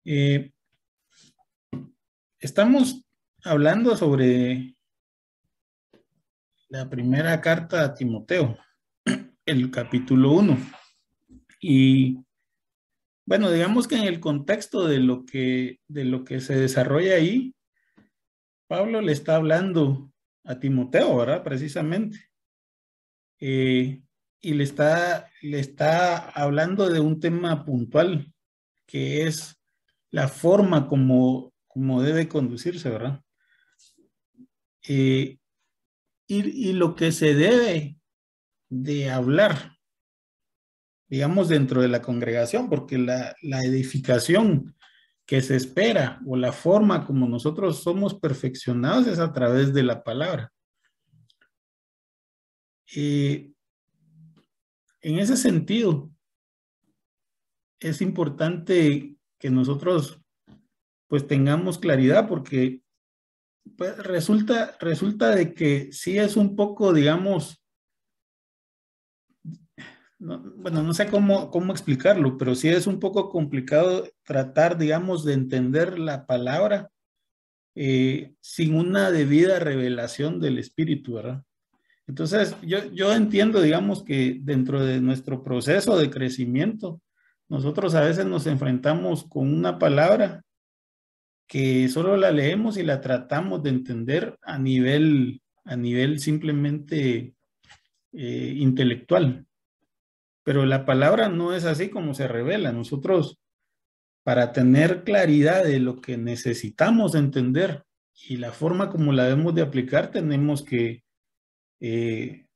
Eh, Estamos hablando sobre la primera carta a Timoteo, el capítulo 1. Y bueno, digamos que en el contexto de lo que se desarrolla ahí, Pablo le está hablando a Timoteo, ¿verdad? Precisamente. Y le está hablando de un tema puntual, que es la forma como debe conducirse, ¿verdad? Eh, y lo que se debe de hablar, digamos, dentro de la congregación, porque la edificación que se espera o la forma como nosotros somos perfeccionados es a través de la palabra. En ese sentido, es importante que nosotros pues tengamos claridad, porque pues, resulta de que sí es un poco, digamos, bueno, no sé cómo explicarlo, pero sí es un poco complicado tratar, digamos, de entender la palabra sin una debida revelación del Espíritu, ¿verdad? Entonces, yo entiendo, digamos, que dentro de nuestro proceso de crecimiento, nosotros a veces nos enfrentamos con una palabra que solo la leemos y la tratamos de entender a nivel simplemente intelectual. Pero la palabra no es así como se revela. Nosotros, para tener claridad de lo que necesitamos entender y la forma como la debemos de aplicar, tenemos que eh,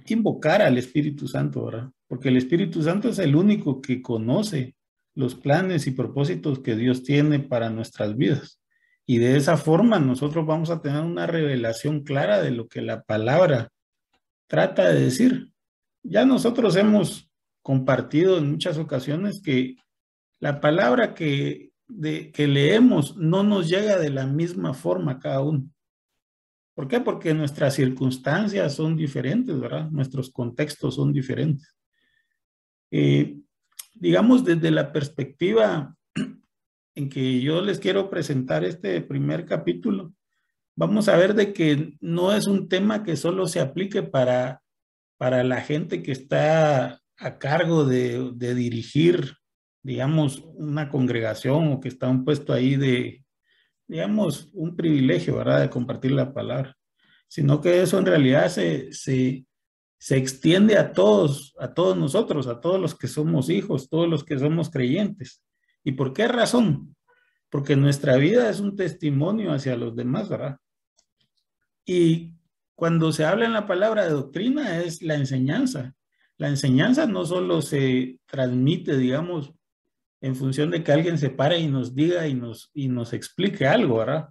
invocar al Espíritu Santo, ¿verdad? Porque el Espíritu Santo es el único que conoce los planes y propósitos que Dios tiene para nuestras vidas. Y de esa forma nosotros vamos a tener una revelación clara de lo que la palabra trata de decir. Ya nosotros hemos compartido en muchas ocasiones que la palabra que leemos no nos llega de la misma forma a cada uno. ¿Por qué? Porque nuestras circunstancias son diferentes, ¿verdad? Nuestros contextos son diferentes. Eh, digamos, desde la perspectiva en que yo les quiero presentar este primer capítulo, vamos a ver de que no es un tema que solo se aplique para la gente que está a cargo de dirigir, digamos, una congregación o que está un puesto ahí de, digamos, un privilegio, ¿verdad?, de compartir la palabra, sino que eso en realidad se extiende a todos nosotros, a todos los que somos hijos, todos los que somos creyentes. ¿Y por qué razón? Porque nuestra vida es un testimonio hacia los demás, ¿verdad? Y cuando se habla en la palabra de doctrina es la enseñanza. La enseñanza no solo se transmite, digamos, en función de que alguien se pare y nos diga y nos explique algo, ¿verdad?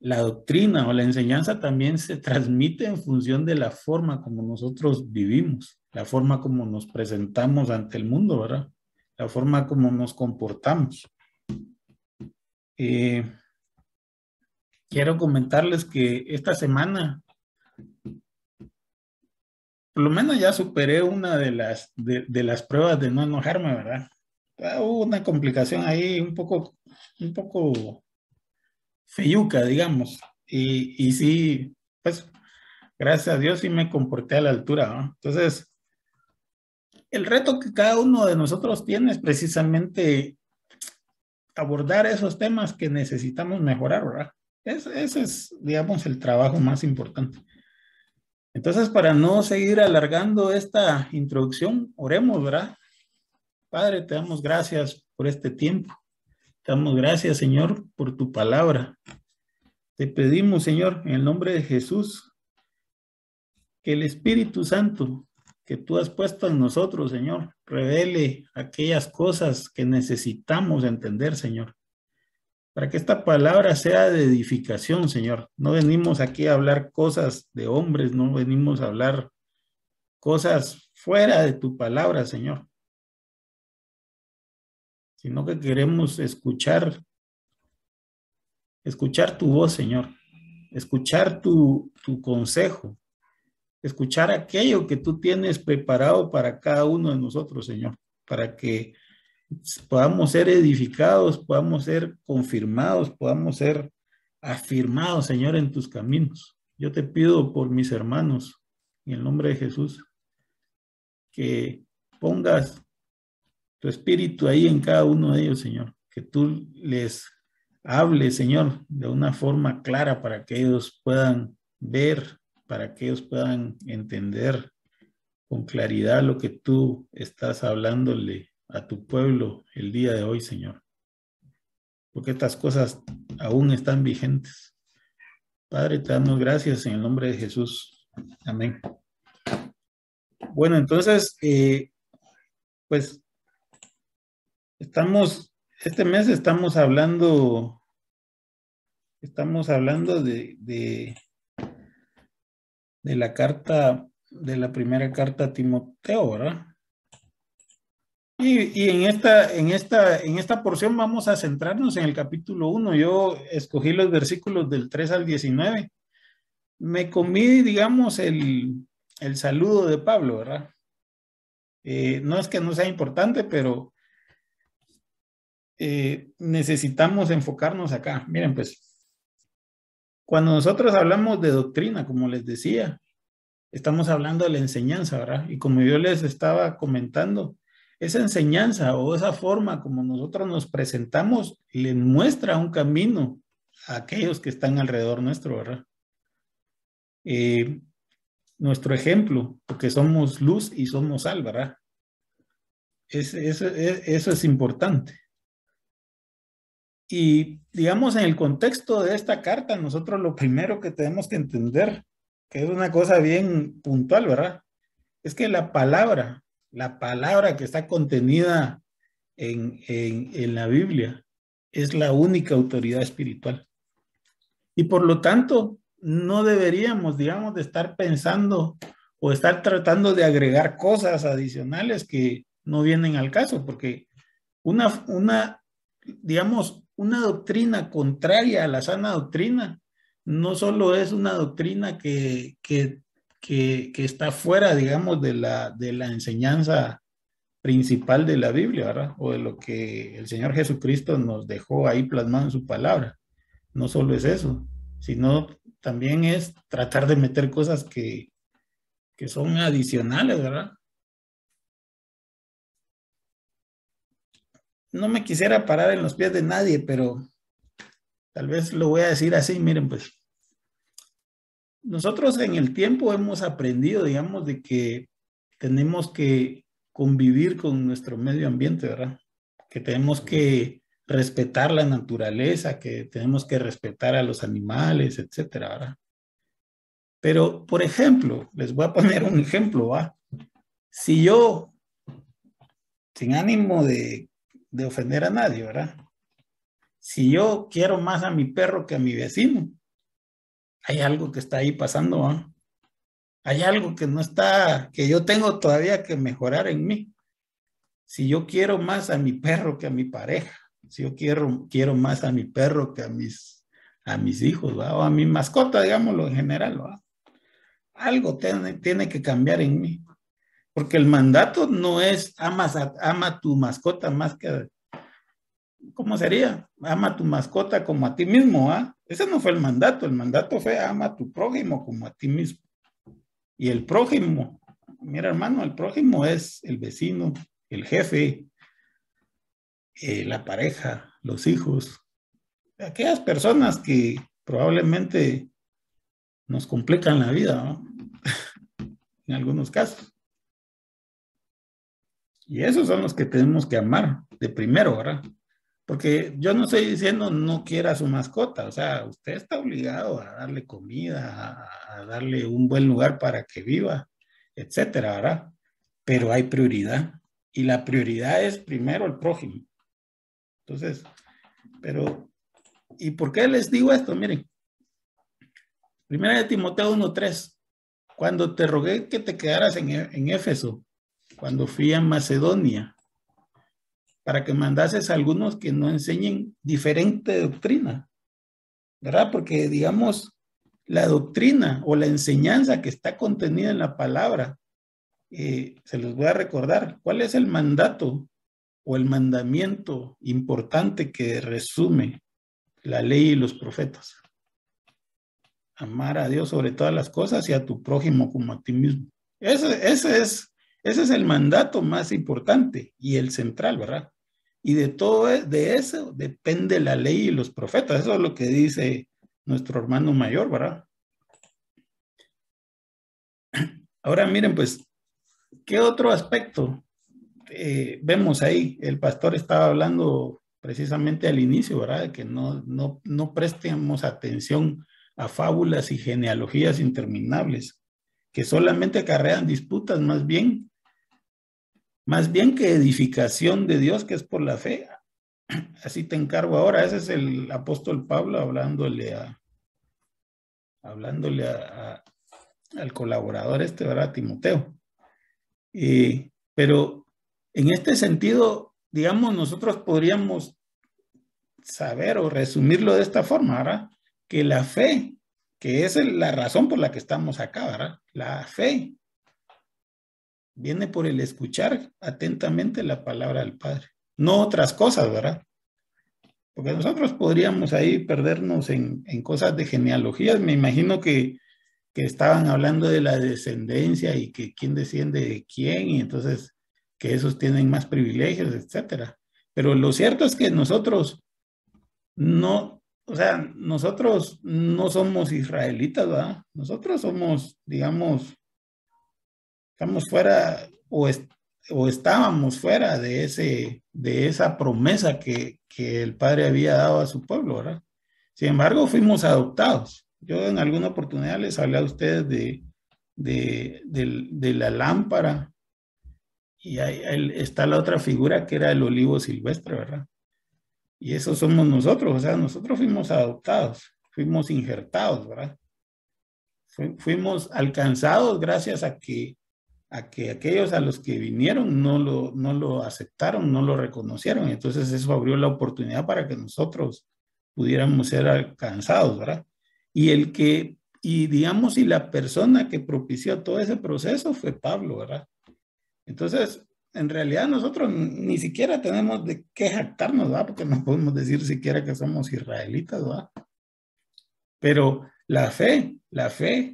La doctrina o la enseñanza también se transmite en función de la forma como nosotros vivimos, la forma como nos presentamos ante el mundo, ¿verdad? La forma como nos comportamos. Eh, Quiero comentarles que esta semana, por lo menos ya superé una de las pruebas de no enojarme, ¿verdad? Hubo una complicación ahí un poco feyuca, digamos. Y sí, pues gracias a Dios sí me comporté a la altura, ¿no? Entonces, el reto que cada uno de nosotros tiene es precisamente abordar esos temas que necesitamos mejorar, ¿verdad? Ese es, digamos, el trabajo más importante. Entonces, para no seguir alargando esta introducción, oremos, ¿verdad? Padre, te damos gracias por este tiempo. Te damos gracias, Señor, por tu palabra. Te pedimos, Señor, en el nombre de Jesús, que el Espíritu Santo que tú has puesto en nosotros, Señor, revele aquellas cosas que necesitamos entender, Señor, para que esta palabra sea de edificación, Señor. No venimos aquí a hablar cosas de hombres, no venimos a hablar cosas fuera de tu palabra, Señor, sino que queremos escuchar tu voz, Señor, escuchar tu consejo, escuchar aquello que tú tienes preparado para cada uno de nosotros, Señor, para que podamos ser edificados, podamos ser confirmados, podamos ser afirmados, Señor, en tus caminos. Yo te pido por mis hermanos, en el nombre de Jesús, que pongas tu espíritu ahí en cada uno de ellos, Señor, que tú les hables, Señor, de una forma clara para que ellos puedan ver, para que ellos puedan entender con claridad lo que tú estás hablándole a tu pueblo el día de hoy, Señor. Porque estas cosas aún están vigentes. Padre, te damos gracias en el nombre de Jesús. Amén. Bueno, entonces, pues este mes estamos hablando de la carta, de la primera carta a Timoteo, ¿verdad? Y en esta porción vamos a centrarnos en el capítulo 1. Yo escogí los versículos del 3 al 19. Me comí, digamos, el saludo de Pablo, ¿verdad? No es que no sea importante, pero necesitamos enfocarnos acá. Miren, pues, cuando nosotros hablamos de doctrina, como les decía, estamos hablando de la enseñanza, ¿verdad? Y como yo les estaba comentando, esa enseñanza o esa forma como nosotros nos presentamos le muestra un camino a aquellos que están alrededor nuestro, ¿verdad? Nuestro ejemplo, porque somos luz y somos sal, ¿verdad? Eso es importante. Y digamos, en el contexto de esta carta, nosotros lo primero que tenemos que entender, que es una cosa bien puntual, ¿verdad? Es que la palabra que está contenida en la Biblia es la única autoridad espiritual. Y por lo tanto, no deberíamos, digamos, de estar pensando o estar tratando de agregar cosas adicionales que no vienen al caso, porque digamos, una doctrina contraria a la sana doctrina no solo es una doctrina que está fuera, digamos, de la enseñanza principal de la Biblia, ¿verdad? O de lo que el Señor Jesucristo nos dejó ahí plasmado en su palabra. No solo es eso, sino también es tratar de meter cosas que son adicionales, ¿verdad? No me quisiera parar en los pies de nadie, pero tal vez lo voy a decir así, miren, pues nosotros en el tiempo hemos aprendido, digamos, de que tenemos que convivir con nuestro medio ambiente, ¿verdad? Que tenemos que respetar la naturaleza, que tenemos que respetar a los animales, etcétera, ¿verdad? Pero, por ejemplo, les voy a poner un ejemplo, ¿va? Si yo, sin ánimo de ofender a nadie, ¿verdad? Si yo quiero más a mi perro que a mi vecino, hay algo que está ahí pasando, ¿va? Hay algo que no está, que yo tengo todavía que mejorar en mí. Si yo quiero más a mi perro que a mi pareja, si yo quiero más a mi perro que a mis hijos, ¿va? O a mi mascota, digámoslo en general, ¿va? Algo tiene que cambiar en mí. Porque el mandato no es ama a tu mascota más que, ¿cómo sería? Ama a tu mascota como a ti mismo, ¿ah? Ese no fue el mandato fue ama a tu prójimo como a ti mismo. Y el prójimo, mira hermano, el prójimo es el vecino, el jefe, la pareja, los hijos, aquellas personas que probablemente nos complican la vida, ¿no? En algunos casos. Y esos son los que tenemos que amar de primero, ¿verdad? Porque yo no estoy diciendo no quiera a su mascota, o sea, usted está obligado a darle comida, a darle un buen lugar para que viva, etcétera, ¿verdad? Pero hay prioridad y la prioridad es primero el prójimo. Entonces, pero, ¿y por qué les digo esto? Miren, primera de Timoteo 1:3, cuando te rogué que te quedaras en Éfeso, cuando fui a Macedonia, para que mandases a algunos que no enseñen diferente doctrina, ¿verdad? Porque, digamos, la doctrina o la enseñanza que está contenida en la palabra, se los voy a recordar. ¿Cuál es el mandato o el mandamiento importante que resume la ley y los profetas. Amar a Dios sobre todas las cosas y a tu prójimo como a ti mismo. Ese es el mandato más importante y el central, ¿verdad? Y de todo de eso depende la ley y los profetas. Eso es lo que dice nuestro hermano mayor, ¿verdad? Ahora miren, pues, ¿qué otro aspecto vemos ahí? El pastor estaba hablando precisamente al inicio, ¿verdad? De que no prestemos atención a fábulas y genealogías interminables, que solamente acarrean disputas, más bien que edificación de Dios, que es por la fe. Así te encargo ahora. Ese es el apóstol Pablo hablándole al colaborador ¿verdad? Timoteo. Pero en este sentido, digamos, nosotros podríamos saber o resumirlo de esta forma, ¿verdad? Que la fe, que es la razón por la que estamos acá, ¿verdad? La fe viene por el escuchar atentamente la palabra del Padre, no otras cosas, ¿verdad? Porque nosotros podríamos ahí perdernos en cosas de genealogías. Me imagino que estaban hablando de la descendencia y que quién desciende de quién, y entonces que esos tienen más privilegios, etcétera. Pero lo cierto es que nosotros no, o sea, nosotros no somos israelitas, ¿verdad? Nosotros somos, digamos, estamos fuera o estábamos fuera de esa promesa que el Padre había dado a su pueblo, ¿verdad? Sin embargo, fuimos adoptados. Yo en alguna oportunidad les hablé a ustedes de la lámpara y ahí está la otra figura que era el olivo silvestre, ¿verdad? Y eso somos nosotros, o sea, nosotros fuimos adoptados, fuimos injertados, ¿verdad? Fuimos alcanzados gracias a que aquellos a los que vinieron no lo aceptaron, no lo reconocieron. Entonces eso abrió la oportunidad para que nosotros pudiéramos ser alcanzados, ¿verdad? Y digamos, y la persona que propició todo ese proceso fue Pablo, ¿verdad? Entonces, en realidad nosotros ni siquiera tenemos de qué jactarnos, ¿verdad? Porque no podemos decir siquiera que somos israelitas, ¿verdad? Pero la fe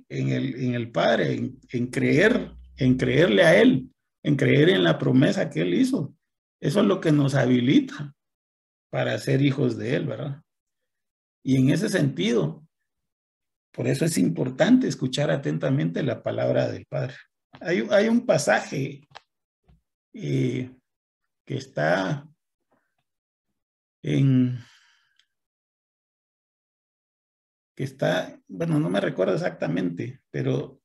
en el Padre, en creerle a Él, en creer en la promesa que Él hizo, eso es lo que nos habilita para ser hijos de Él, ¿verdad? Y en ese sentido, por eso es importante escuchar atentamente la palabra del Padre. Hay un pasaje que está en, bueno, no me recuerdo exactamente, pero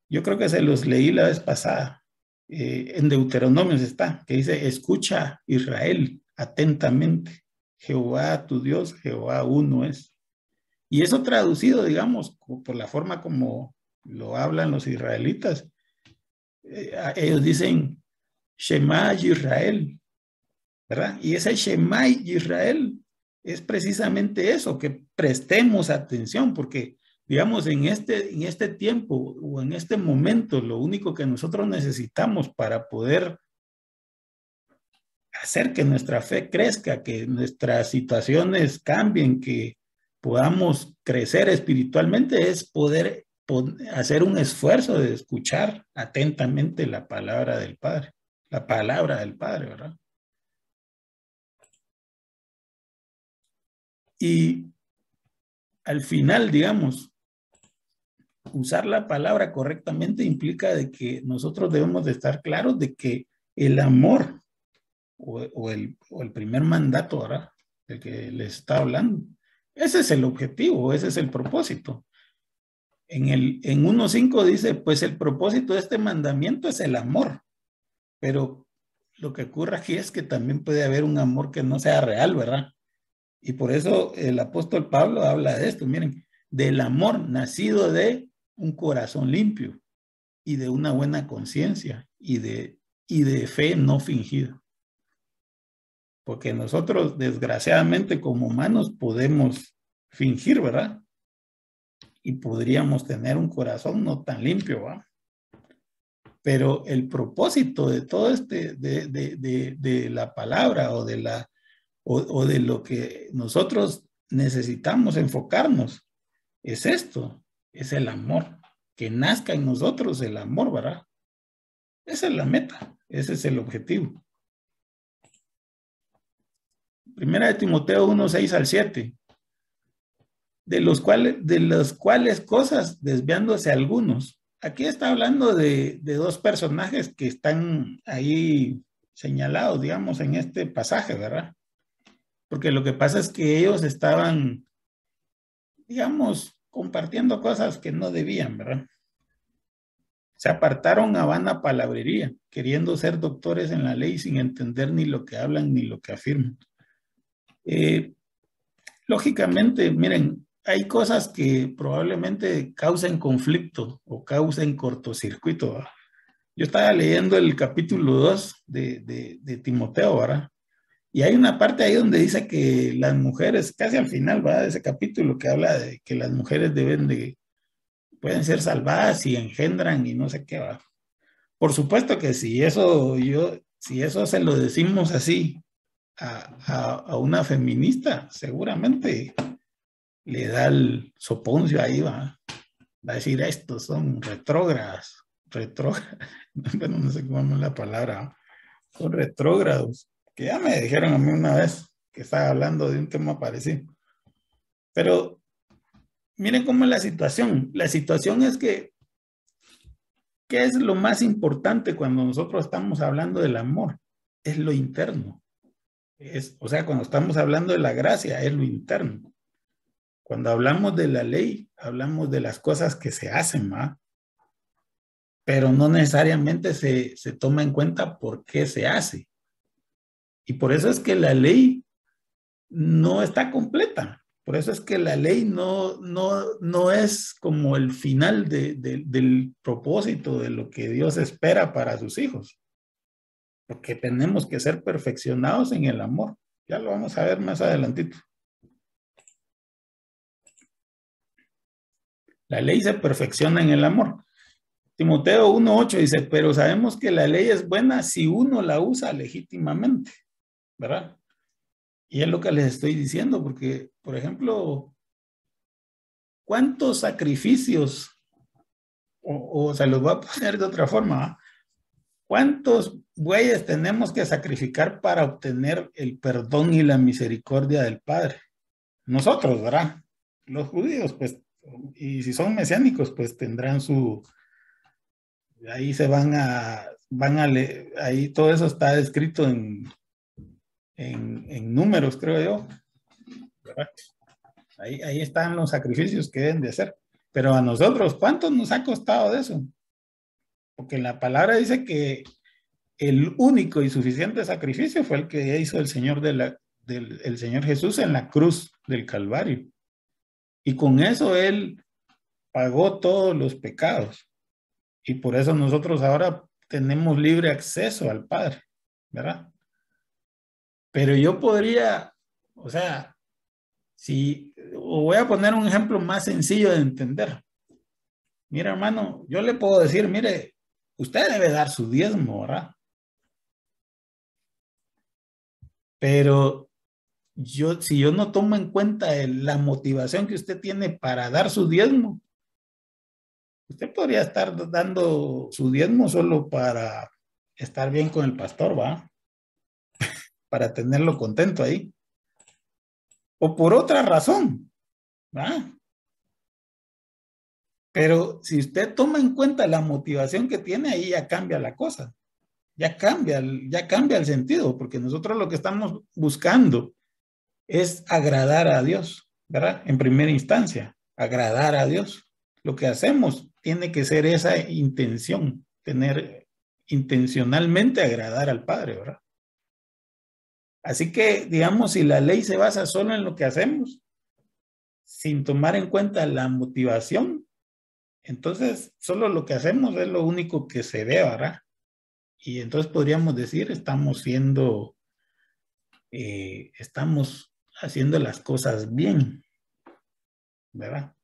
yo creo que se los leí la vez pasada. En Deuteronomios está, que dice, escucha Israel atentamente. Jehová tu Dios, Jehová uno es. Y eso traducido, digamos, por la forma como lo hablan los israelitas, ellos dicen Shema Israel, ¿verdad? Y ese Shema Israel es precisamente eso, que prestemos atención, porque digamos, en este tiempo o en este momento, lo único que nosotros necesitamos para poder hacer que nuestra fe crezca, que nuestras situaciones cambien, que podamos crecer espiritualmente, es poder hacer un esfuerzo de escuchar atentamente la palabra del Padre, ¿verdad? Y al final, digamos, usar la palabra correctamente implica de que nosotros debemos de estar claros de que el amor o el primer mandato, ¿verdad? Del que les está hablando. Ese es el objetivo, ese es el propósito. En 1.5 dice, pues el propósito de este mandamiento es el amor, pero lo que ocurre aquí es que también puede haber un amor que no sea real, ¿verdad? Y por eso el apóstol Pablo habla de esto, miren, del amor nacido de un corazón limpio y de una buena conciencia y de fe no fingida. Porque nosotros, desgraciadamente, como humanos, podemos fingir, ¿verdad? Y podríamos tener un corazón no tan limpio, ¿verdad? Pero el propósito de todo de la palabra o de lo que nosotros necesitamos enfocarnos es esto, es el amor, que nazca en nosotros el amor, ¿verdad? Esa es la meta, ese es el objetivo. Primera de Timoteo 1, 6 al 7. De las cuales cosas desviándose algunos. Aquí está hablando de dos personajes que están ahí señalados, digamos, en este pasaje, ¿verdad? Porque lo que pasa es que ellos estaban, digamos, compartiendo cosas que no debían, ¿verdad? Se apartaron a vana palabrería, queriendo ser doctores en la ley sin entender ni lo que hablan ni lo que afirman. Lógicamente, miren, hay cosas que probablemente causen conflicto o causen cortocircuito, ¿verdad? Yo estaba leyendo el capítulo 2 de Timoteo, ¿verdad? Y hay una parte ahí donde dice que las mujeres, casi al final, ¿verdad? De ese capítulo que habla de que las mujeres pueden ser salvadas y engendran y no sé qué, ¿verdad? Por supuesto que si eso se lo decimos así a una feminista, seguramente le da el soponcio ahí, va a decir, estos son retrógradas, bueno, no sé cómo es la palabra, son retrógrados, que ya me dijeron a mí una vez que estaba hablando de un tema parecido. Pero miren cómo es la situación. La situación es que, ¿qué es lo más importante cuando nosotros estamos hablando del amor? Es lo interno. O sea, cuando estamos hablando de la gracia, es lo interno. Cuando hablamos de la ley, hablamos de las cosas que se hacen, ¿va? Pero no necesariamente se toma en cuenta por qué se hace. Y por eso es que la ley no está completa. Por eso es que la ley no es como el final del propósito de lo que Dios espera para sus hijos. Porque tenemos que ser perfeccionados en el amor. Ya lo vamos a ver más adelantito. La ley se perfecciona en el amor. Timoteo 1:8 dice, pero sabemos que la ley es buena si uno la usa legítimamente, ¿verdad? Y es lo que les estoy diciendo, porque, por ejemplo, ¿cuántos sacrificios, o se los voy a poner de otra forma, cuántos bueyes tenemos que sacrificar para obtener el perdón y la misericordia del Padre? Nosotros, ¿verdad? Los judíos, pues, y si son mesiánicos, pues tendrán ahí ahí todo eso está escrito en números, creo yo, ¿verdad? Ahí están los sacrificios que deben de hacer. Pero a nosotros, ¿cuánto nos ha costado de eso? Porque la palabra dice que el único y suficiente sacrificio fue el que hizo el Señor Jesús en la cruz del Calvario. Y con eso Él pagó todos los pecados. Y por eso nosotros ahora tenemos libre acceso al Padre, ¿verdad? Pero yo podría, o sea, si voy a poner un ejemplo más sencillo de entender. Mira, hermano, yo le puedo decir, mire, usted debe dar su diezmo, ¿verdad? Pero si yo no tomo en cuenta la motivación que usted tiene para dar su diezmo, usted podría estar dando su diezmo solo para estar bien con el pastor, ¿va? Para tenerlo contento ahí. O por otra razón, ¿va? Pero si usted toma en cuenta la motivación que tiene, ahí ya cambia la cosa. Ya cambia el sentido, porque nosotros lo que estamos buscando es agradar a Dios, ¿verdad? En primera instancia, agradar a Dios. Lo que hacemos tiene que ser esa intención, tener intencionalmente agradar al Padre, ¿verdad? Así que, digamos, si la ley se basa solo en lo que hacemos, sin tomar en cuenta la motivación, entonces solo lo que hacemos es lo único que se ve, ¿verdad? Y entonces podríamos decir, estamos haciendo las cosas bien, ¿verdad?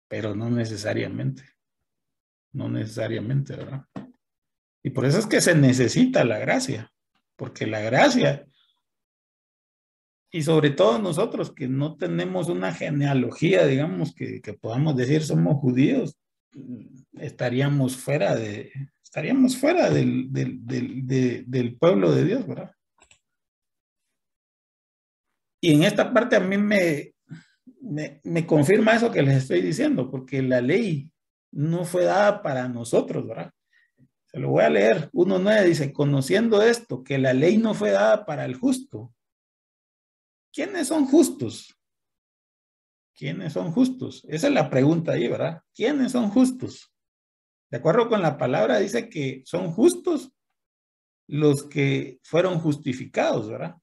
Pero no necesariamente. no necesariamente, ¿verdad? Y por eso es que se necesita la gracia, porque la gracia, y sobre todo nosotros que no tenemos una genealogía, digamos, que podamos decir somos judíos, estaríamos fuera del pueblo de Dios, ¿verdad? Y en esta parte a mí me confirma eso que les estoy diciendo, porque la ley no fue dada para nosotros, ¿verdad? Se lo voy a leer. 1:9 dice, conociendo esto, que la ley no fue dada para el justo. ¿Quiénes son justos? ¿Quiénes son justos? Esa es la pregunta ahí, ¿verdad? ¿Quiénes son justos? De acuerdo con la palabra, dice que son justos los que fueron justificados, ¿verdad?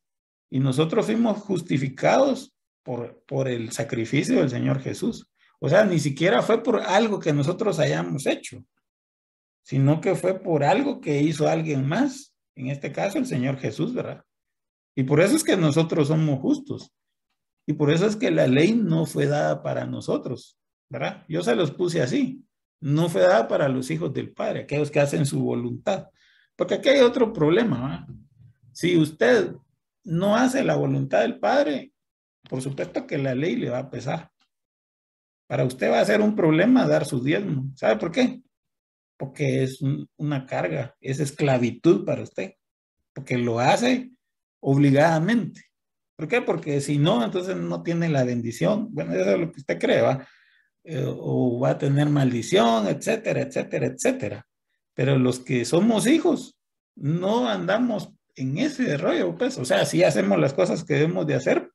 Y nosotros fuimos justificados por el sacrificio del Señor Jesús. O sea, ni siquiera fue por algo que nosotros hayamos hecho, sino que fue por algo que hizo alguien más, en este caso el Señor Jesús, ¿verdad? Y por eso es que nosotros somos justos. Y por eso es que la ley no fue dada para nosotros, ¿verdad? Yo se los puse así. No fue dada para los hijos del Padre, aquellos que hacen su voluntad. Porque aquí hay otro problema, ¿verdad? Si usted no hace la voluntad del Padre, por supuesto que la ley le va a pesar. Para usted va a ser un problema dar su diezmo. ¿Sabe por qué? Porque es una carga, es esclavitud para usted. Porque lo hace obligadamente. ¿Por qué? Porque si no, entonces no tiene la bendición. Bueno, eso es lo que usted cree, ¿va? O va a tener maldición, etcétera, etcétera, etcétera. Pero los que somos hijos, no andamos en ese rollo, pues. O sea, sí hacemos las cosas que debemos de hacer,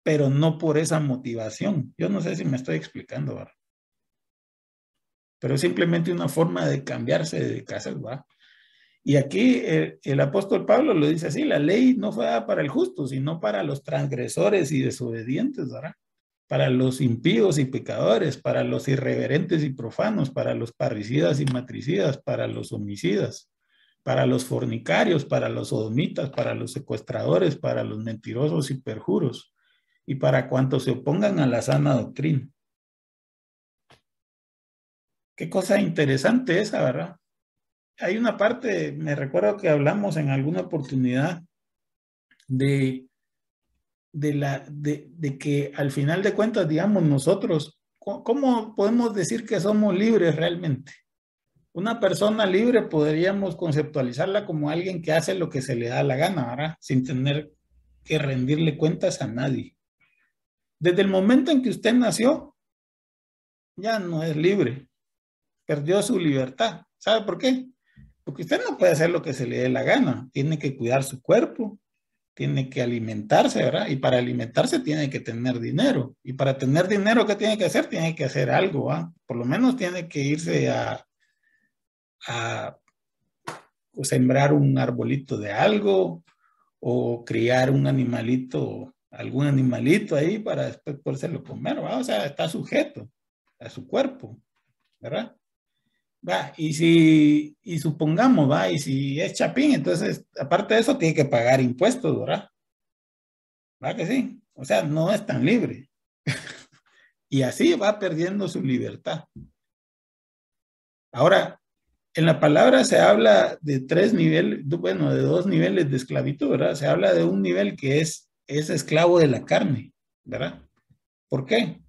pero no por esa motivación. Yo no sé si me estoy explicando, ¿va? Pero es simplemente una forma de cambiarse de casa, ¿va? Y aquí el apóstol Pablo lo dice así, la ley no fue dada para el justo, sino para los transgresores y desobedientes, ¿verdad? Para los impíos y pecadores, para los irreverentes y profanos, para los parricidas y matricidas, para los homicidas, para los fornicarios, para los sodomitas, para los secuestradores, para los mentirosos y perjuros, y para cuantos se opongan a la sana doctrina. Qué cosa interesante esa, ¿verdad? Hay una parte, me recuerdo que hablamos en alguna oportunidad de, de que al final de cuentas, digamos, nosotros, ¿cómo podemos decir que somos libres realmente? Una persona libre podríamos conceptualizarla como alguien que hace lo que se le da la gana, ¿verdad? Sin tener que rendirle cuentas a nadie. Desde el momento en que usted nació, ya no es libre, perdió su libertad. ¿Sabe por qué? Porque usted no puede hacer lo que se le dé la gana, tiene que cuidar su cuerpo, tiene que alimentarse, ¿verdad? Y para alimentarse tiene que tener dinero. Y para tener dinero, ¿qué tiene que hacer? Tiene que hacer algo, ¿va? Por lo menos tiene que irse a sembrar un arbolito de algo o criar un animalito, algún animalito ahí para después podérselo comer, ¿va? O sea, está sujeto a su cuerpo, ¿verdad? Va, y supongamos, va, y si es chapín, entonces, aparte de eso, tiene que pagar impuestos, ¿verdad? ¿Va que sí? O sea, no es tan libre. Y así va perdiendo su libertad. Ahora, en la palabra se habla de tres niveles, bueno, de dos niveles de esclavitud, ¿verdad? Se habla de un nivel que es esclavo de la carne, ¿verdad? ¿Por qué?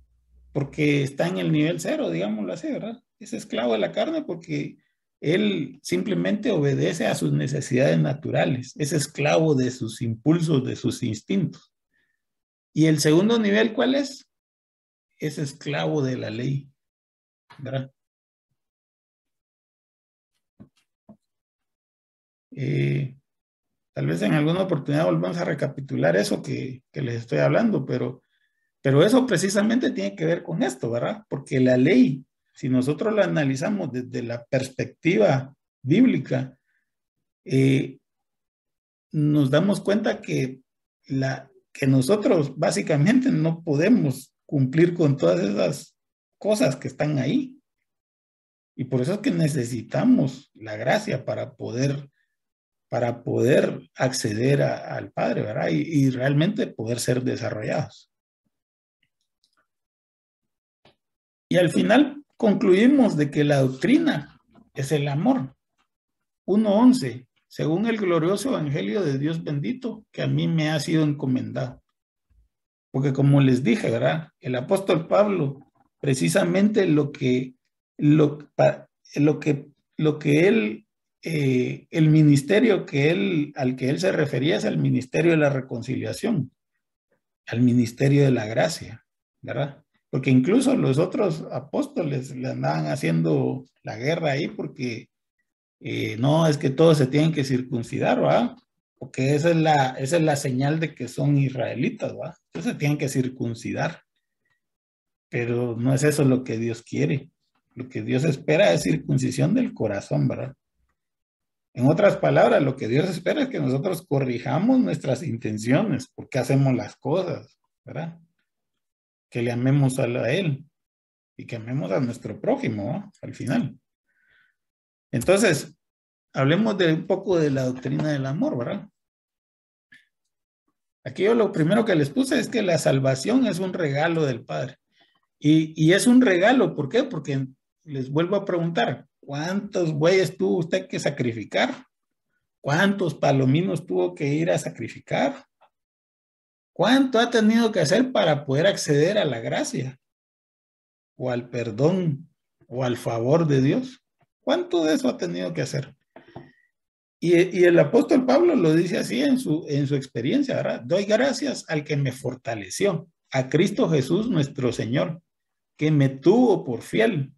Porque está en el nivel cero, digámoslo así, ¿verdad? Es esclavo de la carne porque él simplemente obedece a sus necesidades naturales, es esclavo de sus impulsos, de sus instintos. Y el segundo nivel, ¿cuál es? Es esclavo de la ley, ¿verdad? Tal vez en alguna oportunidad volvamos a recapitular eso que les estoy hablando, pero eso precisamente tiene que ver con esto, ¿verdad? Porque la ley, si nosotros la analizamos desde la perspectiva bíblica, nos damos cuenta que nosotros básicamente no podemos cumplir con todas esas cosas que están ahí. Y por eso es que necesitamos la gracia para poder acceder al Padre, ¿verdad? Y realmente poder ser desarrollados. Y al final concluimos de que la doctrina es el amor. 1:11, según el glorioso evangelio de Dios bendito, que a mí me ha sido encomendado. Porque como les dije, ¿verdad? El apóstol Pablo, precisamente lo, lo que, lo que él, el ministerio al que él se refería es el ministerio de la reconciliación, al ministerio de la gracia, ¿verdad? Porque incluso los otros apóstoles le andaban haciendo la guerra ahí porque no, es que todos se tienen que circuncidar, ¿verdad? Porque esa es la señal de que son israelitas, ¿verdad? Entonces se tienen que circuncidar, pero no es eso lo que Dios quiere. Lo que Dios espera es circuncisión del corazón, ¿verdad? En otras palabras, lo que Dios espera es que nosotros corrijamos nuestras intenciones, porque hacemos las cosas, ¿verdad? Que le amemos a Él y que amemos a nuestro prójimo, ¿no? Al final. Entonces, hablemos de un poco de la doctrina del amor, ¿verdad? Aquí yo lo primero que les puse es que la salvación es un regalo del Padre. Y es un regalo, ¿por qué? Porque les vuelvo a preguntar, ¿cuántos bueyes tuvo usted que sacrificar? ¿Cuántos palominos tuvo que ir a sacrificar? ¿Cuánto ha tenido que hacer para poder acceder a la gracia o al perdón o al favor de Dios? ¿Cuánto de eso ha tenido que hacer? Y el apóstol Pablo lo dice así en su experiencia, ¿verdad? Doy gracias al que me fortaleció, a Cristo Jesús nuestro Señor, que me tuvo por fiel,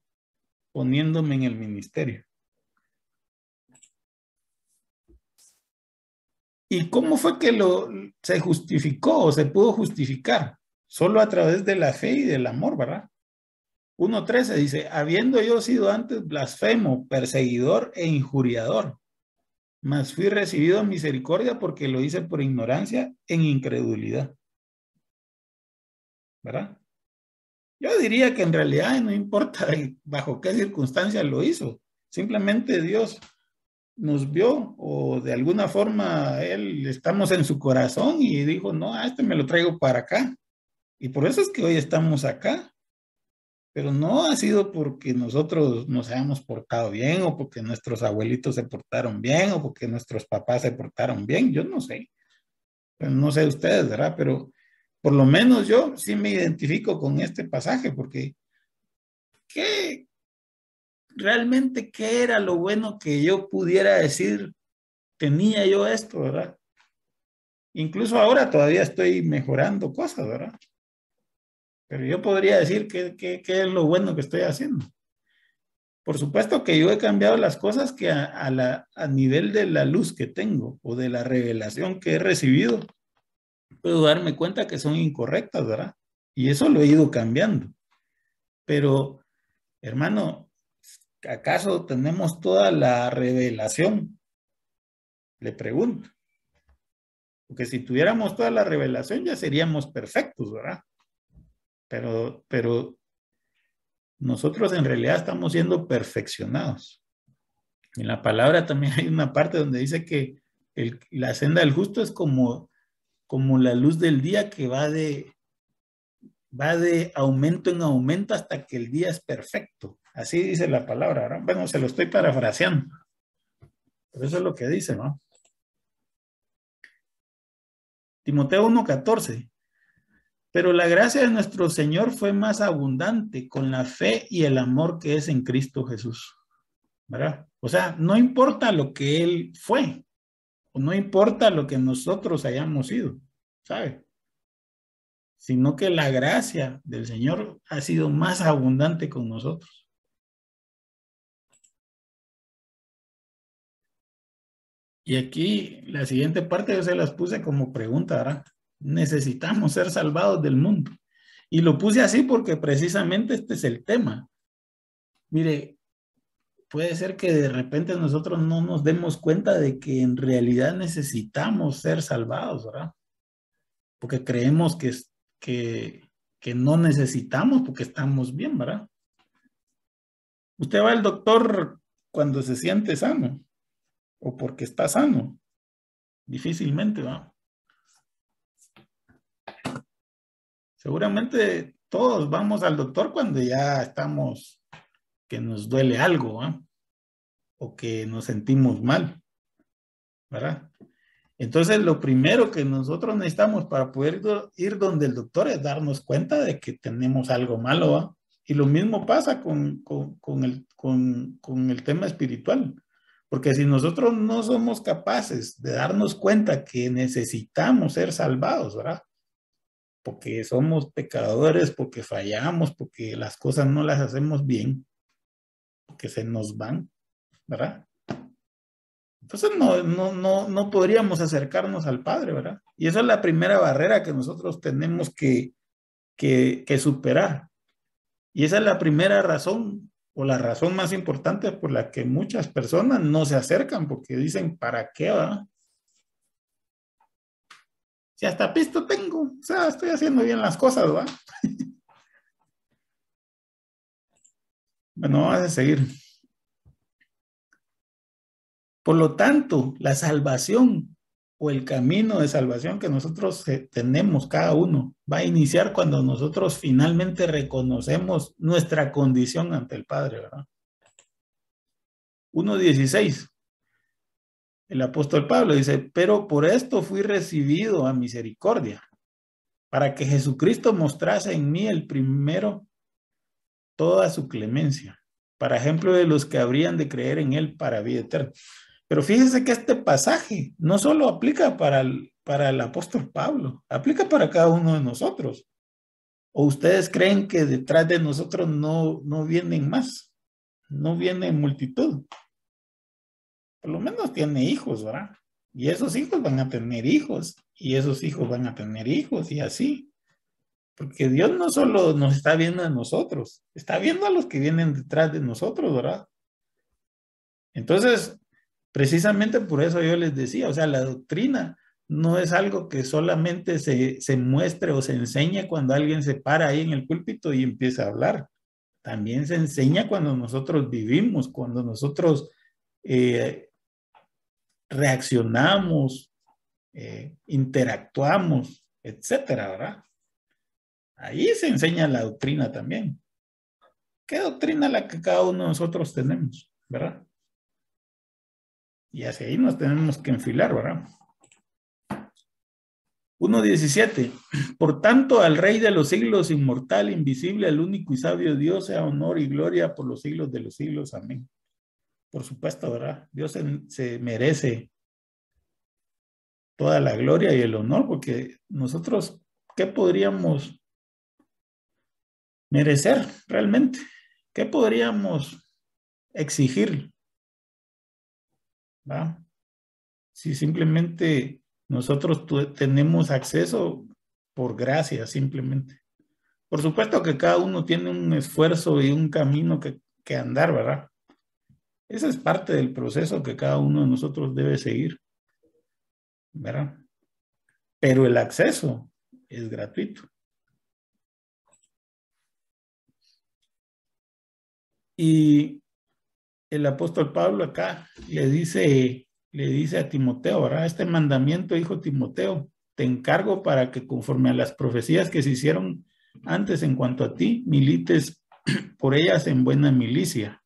poniéndome en el ministerio. ¿Y cómo fue que se justificó o se pudo justificar? Solo a través de la fe y del amor, ¿verdad? 1:13 dice, habiendo yo sido antes blasfemo, perseguidor e injuriador, mas fui recibido en misericordia porque lo hice por ignorancia en incredulidad, ¿verdad? Yo diría que en realidad no importa bajo qué circunstancias lo hizo, simplemente Dios nos vio o de alguna forma él estamos en su corazón y dijo, no, a este me lo traigo para acá. Y por eso es que hoy estamos acá. Pero no ha sido porque nosotros nos hayamos portado bien o porque nuestros abuelitos se portaron bien o porque nuestros papás se portaron bien. Yo no sé. Pero no sé ustedes, ¿verdad? Pero por lo menos yo sí me identifico con este pasaje porque ¿qué, realmente qué era lo bueno que yo pudiera decir? Tenía yo esto, ¿verdad? Incluso ahora todavía estoy mejorando cosas, ¿verdad? Pero yo podría decir qué es lo bueno que estoy haciendo. Por supuesto que yo he cambiado las cosas que a nivel de la luz que tengo o de la revelación que he recibido, puedo darme cuenta que son incorrectas, ¿verdad? Y eso lo he ido cambiando. Pero, hermano, ¿acaso tenemos toda la revelación? Le pregunto. Porque si tuviéramos toda la revelación ya seríamos perfectos, ¿verdad? Pero nosotros en realidad estamos siendo perfeccionados. En la palabra también hay una parte donde dice que la senda del justo es como la luz del día que va de aumento en aumento hasta que el día es perfecto. Así dice la palabra, ¿verdad? Bueno, se lo estoy parafraseando. Pero eso es lo que dice, ¿no? Timoteo 1:14. Pero la gracia de nuestro Señor fue más abundante con la fe y el amor que es en Cristo Jesús, ¿verdad? O sea, no importa lo que Él fue, o no importa lo que nosotros hayamos sido, ¿sabe? Sino que la gracia del Señor ha sido más abundante con nosotros. Y aquí la siguiente parte yo se las puse como pregunta, ¿verdad? Necesitamos ser salvados del mundo. Y lo puse así porque precisamente este es el tema. Mire, puede ser que de repente nosotros no nos demos cuenta de que en realidad necesitamos ser salvados, ¿verdad? Porque creemos que no necesitamos porque estamos bien, ¿verdad? Usted va al doctor cuando se siente sano o porque está sano. Difícilmente, ¿va? Seguramente todos vamos al doctor cuando ya estamos, que nos duele algo, ¿va? o que nos sentimos mal, ¿verdad? Entonces, lo primero que nosotros necesitamos para poder ir donde el doctor es darnos cuenta de que tenemos algo malo, ¿va? Y lo mismo pasa con el tema espiritual. Porque si nosotros no somos capaces de darnos cuenta que necesitamos ser salvados, ¿verdad? Porque somos pecadores, porque fallamos, porque las cosas no las hacemos bien, porque se nos van, ¿verdad? Entonces no podríamos acercarnos al Padre, ¿verdad? Y esa es la primera barrera que nosotros tenemos que superar. Y esa es la primera razón o la razón más importante por la que muchas personas no se acercan, porque dicen, ¿para qué va? Si hasta pisto tengo, o sea, estoy haciendo bien las cosas, ¿va? Bueno, vamos a seguir. Por lo tanto, la salvación o el camino de salvación que nosotros tenemos cada uno va a iniciar cuando nosotros finalmente reconocemos nuestra condición ante el Padre, ¿verdad? 1:16. El apóstol Pablo dice, pero por esto fui recibido a misericordia, para que Jesucristo mostrase en mí el primero toda su clemencia, para ejemplo de los que habrían de creer en él para vida eterna. Pero fíjense que este pasaje no solo aplica para el apóstol Pablo, aplica para cada uno de nosotros. ¿O ustedes creen que detrás de nosotros no vienen más? No viene multitud. Por lo menos tiene hijos, ¿verdad? Y esos hijos van a tener hijos, y esos hijos van a tener hijos, y así. Porque Dios no solo nos está viendo a nosotros, está viendo a los que vienen detrás de nosotros, ¿verdad? Entonces, precisamente por eso yo les decía, o sea, la doctrina no es algo que solamente se muestre o se enseñe cuando alguien se para ahí en el púlpito y empieza a hablar. También se enseña cuando nosotros vivimos, cuando nosotros reaccionamos, interactuamos, etcétera, ¿verdad? Ahí se enseña la doctrina también. ¿Qué doctrina la que cada uno de nosotros tenemos, verdad? Y hacia ahí nos tenemos que enfilar, ¿verdad? 1:17. Por tanto, al Rey de los siglos, inmortal, invisible, al único y sabio Dios, sea honor y gloria por los siglos de los siglos. Amén. Por supuesto, ¿verdad? Dios se merece toda la gloria y el honor, porque nosotros, ¿qué podríamos merecer realmente? ¿Qué podríamos exigir? ¿Va? Si simplemente nosotros tenemos acceso por gracia, simplemente. Por supuesto que cada uno tiene un esfuerzo y un camino que andar, ¿verdad? Esa es parte del proceso que cada uno de nosotros debe seguir, ¿verdad? Pero el acceso es gratuito. Y el apóstol Pablo acá le dice a Timoteo, ¿verdad? Este mandamiento, hijo Timoteo, te encargo para que conforme a las profecías que se hicieron antes en cuanto a ti, milites por ellas en buena milicia,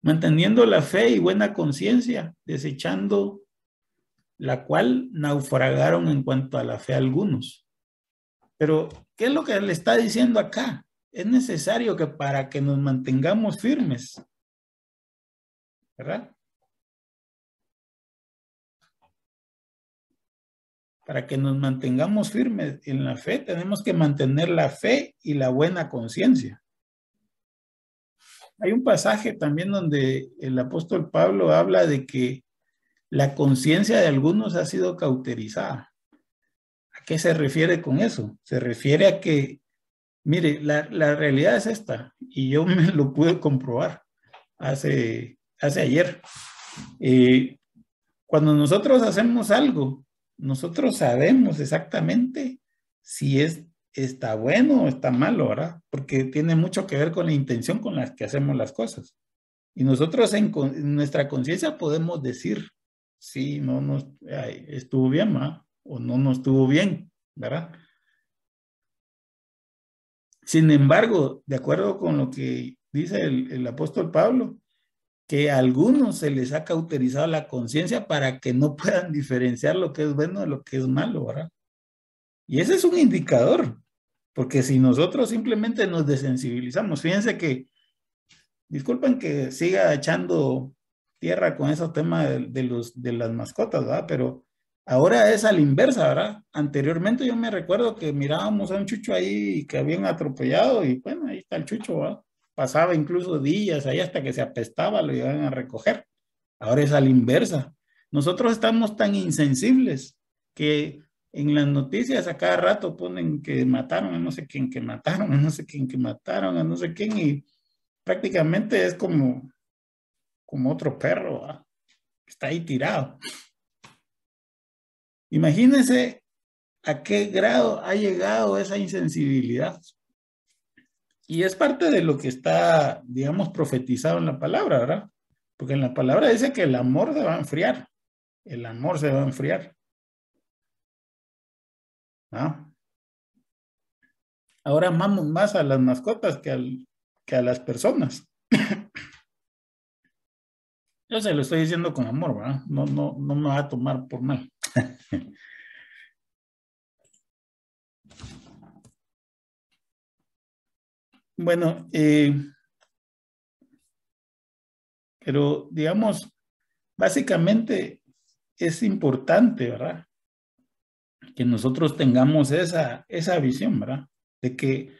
manteniendo la fe y buena conciencia, desechando la cual naufragaron en cuanto a la fe algunos. Pero, ¿qué es lo que le está diciendo acá? Es necesario que para que nos mantengamos firmes, ¿verdad? Para que nos mantengamos firmes en la fe, tenemos que mantener la fe y la buena conciencia. Hay un pasaje también donde el apóstol Pablo habla de que la conciencia de algunos ha sido cauterizada. ¿A qué se refiere con eso? Se refiere a que, mire, la realidad es esta, y yo me lo pude comprobar hace ayer. Cuando nosotros hacemos algo, nosotros sabemos exactamente si está bueno o está malo, ¿verdad? Porque tiene mucho que ver con la intención con la que hacemos las cosas. Y nosotros en nuestra conciencia podemos decir, sí, estuvo bien, ¿verdad? O no estuvo bien, ¿verdad? Sin embargo, de acuerdo con lo que dice el apóstol Pablo, que a algunos se les ha cauterizado la conciencia para que no puedan diferenciar lo que es bueno de lo que es malo, ¿verdad? Y ese es un indicador, porque si nosotros simplemente nos desensibilizamos, fíjense que, disculpen que siga echando tierra con esos temas de las mascotas, ¿verdad? Pero ahora es a la inversa, ¿verdad? Anteriormente yo me recuerdo que mirábamos a un chucho ahí que habían atropellado y bueno, ahí está el chucho, ¿verdad? Pasaba incluso días ahí hasta que se apestaba, lo iban a recoger. Ahora es a la inversa. Nosotros estamos tan insensibles que en las noticias a cada rato ponen que mataron a no sé quién, que mataron a no sé quién, que mataron a no sé quién y prácticamente es como otro perro, ¿va? Está ahí tirado. Imagínense a qué grado ha llegado esa insensibilidad. Y es parte de lo que está, digamos, profetizado en la palabra, ¿verdad? Porque en la palabra dice que el amor se va a enfriar. El amor se va a enfriar. ¿No? Ahora amamos más a las mascotas que a las personas. Yo se lo estoy diciendo con amor, ¿verdad? No me va a tomar por mal. Bueno, pero digamos, básicamente es importante, ¿verdad? Que nosotros tengamos esa visión, ¿verdad? De que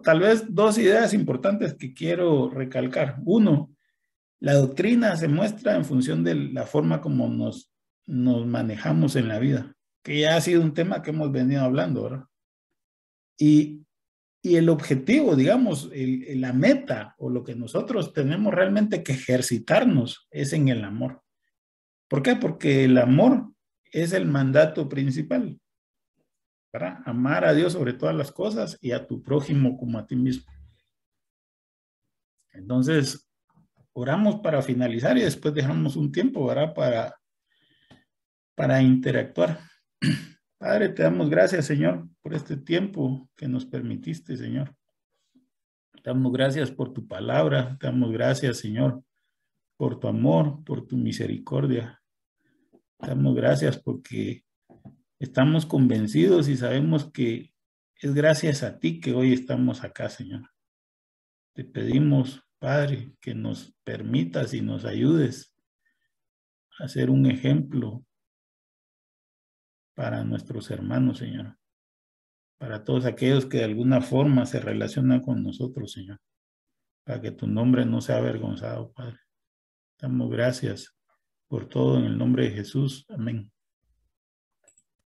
tal vez dos ideas importantes que quiero recalcar. Uno, la doctrina se muestra en función de la forma como nos manejamos en la vida, que ya ha sido un tema que hemos venido hablando, ¿verdad? Y, y el objetivo, digamos, la meta o lo que nosotros tenemos realmente que ejercitarnos es en el amor. ¿Por qué? Porque el amor es el mandato principal, ¿verdad? Amar a Dios sobre todas las cosas y a tu prójimo como a ti mismo. Entonces, oramos para finalizar y después dejamos un tiempo, ¿verdad? Para interactuar. Padre, te damos gracias, Señor, por este tiempo que nos permitiste, Señor. Te damos gracias por tu palabra, te damos gracias, Señor, por tu amor, por tu misericordia. Te damos gracias porque estamos convencidos y sabemos que es gracias a ti que hoy estamos acá, Señor. Te pedimos, Padre, que nos permitas y nos ayudes a ser un ejemplo para nuestros hermanos, Señor. Para todos aquellos que de alguna forma se relacionan con nosotros, Señor. Para que tu nombre no sea avergonzado, Padre. Damos gracias por todo en el nombre de Jesús. Amén.